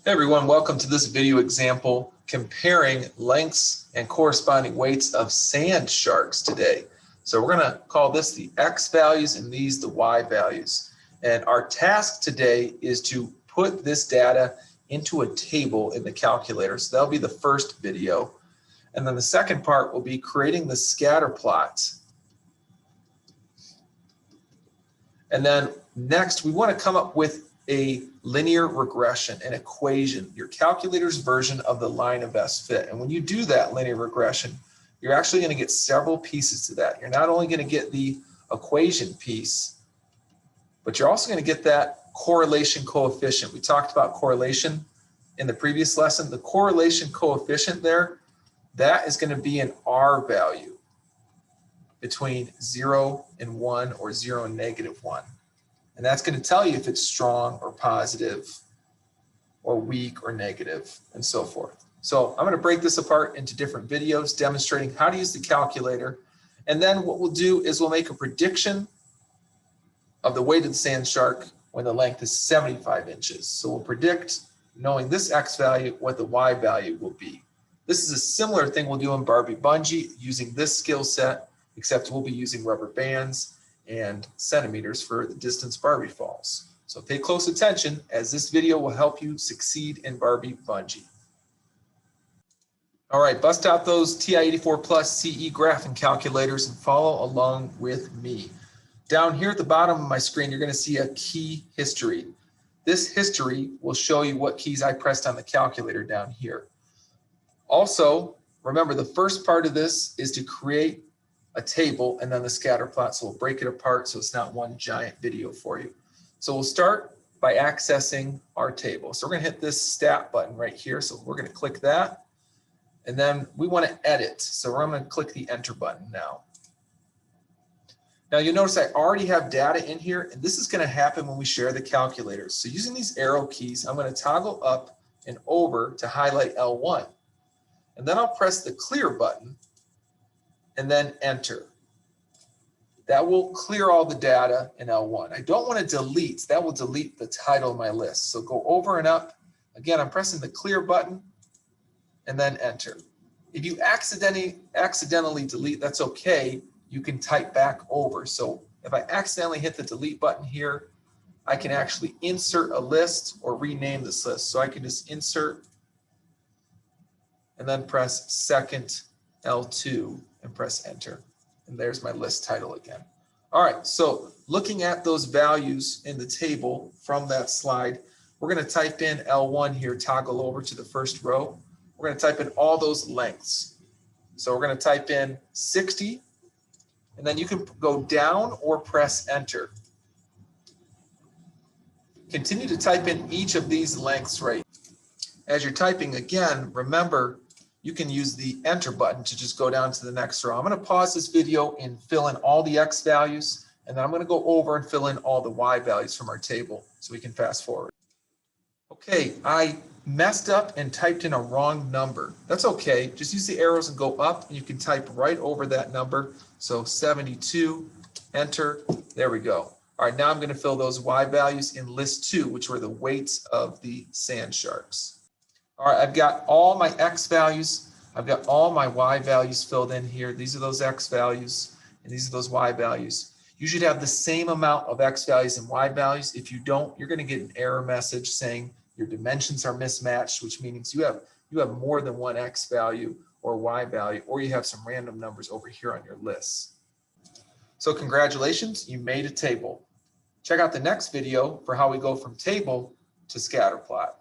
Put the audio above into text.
Hey everyone, welcome to this video example comparing lengths and corresponding weights of sand sharks today. So we're going to call this the X values and these the Y values. And our task today is to put this data into a table in the calculator. So that'll be the first video. And then the second part will be creating the scatter plots. And then next, we want to come up with a linear regression, an equation, your calculator's version of the line of best fit. And when you do that linear regression, you're actually going to get several pieces to that. You're not only going to get the equation piece, but you're also going to get that correlation coefficient. We talked about correlation in the previous lesson. The correlation coefficient there, that is going to be an R value between 0 and 1 or 0 and -1. And that's going to tell you if it's strong or positive or weak or negative and so forth. So I'm going to break this apart into different videos demonstrating how to use the calculator. And then what we'll do is we'll make a prediction of the weight of the sand shark when the length is 75 inches. So we'll predict, knowing this X value, what the Y value will be. This is a similar thing we'll do in Barbie Bungee using this skill set, except we'll be using rubber bands and centimeters for the distance Barbie falls. So pay close attention, as this video will help you succeed in Barbie Bungee. All right, bust out those TI-84 Plus CE graphing calculators and follow along with me. Down here at the bottom of my screen, you're going to see a key history. This history will show you what keys I pressed on the calculator down here. Also, remember the first part of this is to create a table and then the scatter plot. So we'll break it apart so it's not one giant video for you. So we'll start by accessing our table. So we're going to hit this stat button right here. So we're going to click that. And then we want to edit. So we're going to click the enter button now. Now you'll notice I already have data in here, and this is going to happen when we share the calculators. So using these arrow keys, I'm going to toggle up and over to highlight L1. And then I'll press the clear button and then enter. That will clear all the data in L1. I don't want to delete. That will delete the title of my list. So go over and up. Again, I'm pressing the clear button and then enter. If you accidentally delete, that's okay. You can type back over. So if I accidentally hit the delete button here, I can actually insert a list or rename this list. So I can just insert and then press second L2 and press enter. And there's my list title again. All right, so looking at those values in the table from that slide, we're going to type in L1 here, toggle over to the first row. We're going to type in all those lengths. So we're going to type in 60, and then you can go down or press enter. Continue to type in each of these lengths right. As you're typing again, remember, you can use the enter button to just go down to the next row. I'm going to pause this video and fill in all the X values, and then I'm going to go over and fill in all the Y values from our table so we can fast forward. Okay, I messed up and typed in a wrong number. That's okay. Just use the arrows and go up, and you can type right over that number. So 72, enter, there we go. All right, now I'm going to fill those Y values in list 2, which were the weights of the sand sharks. All right, I've got all my X values. I've got all my Y values filled in here. These are those X values, and these are those Y values. You should have the same amount of X values and Y values. If you don't, you're going to get an error message saying your dimensions are mismatched, which means you have more than one X value or Y value, or you have some random numbers over here on your list. So congratulations, you made a table. Check out the next video for how we go from table to scatter plot.